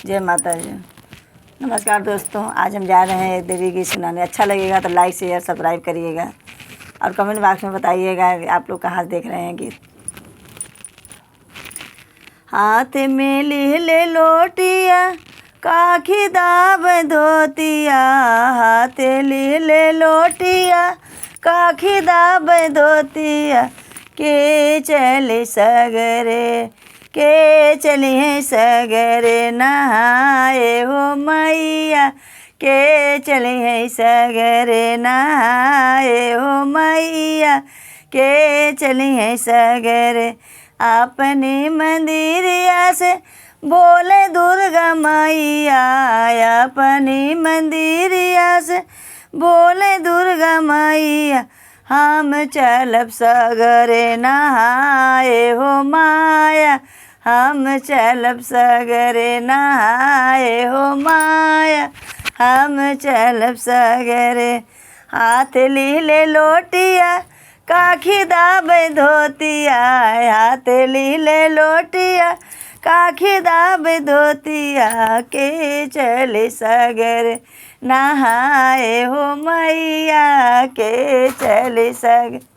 जय माता जी। नमस्कार दोस्तों, आज हम जा रहे हैं देवी गीत सुनाने। अच्छा लगेगा तो लाइक शेयर सब्सक्राइब करिएगा और कमेंट बॉक्स में बताइएगा आप लोग कहाँ से देख रहे हैं गीत। हाथ में ले लोटिया काखी दाब धोतिया, हाथ ले लोटिया काखी दाब धोतिया, के चले सगरे के चलिए सगरे नहाए हो मैया, के चलिए सगरे नहाए हो मैया, के चलिए सगरे। अपने मंदिरिया से बोले दुर्गा मैया, अपनी मंदिरिया से बोले दुर्गा मैया, हम चलब सगरे नहाए हो माया, हम चलब सगरे नहाए हो माया, हम चलब सगरे। हाथ ले लोटिया काखी दाब धोतिया, हाथ ले लोटिया काखी दाब धोतिया, के चले सगरे नहाए हो मैया, के चले सगरे।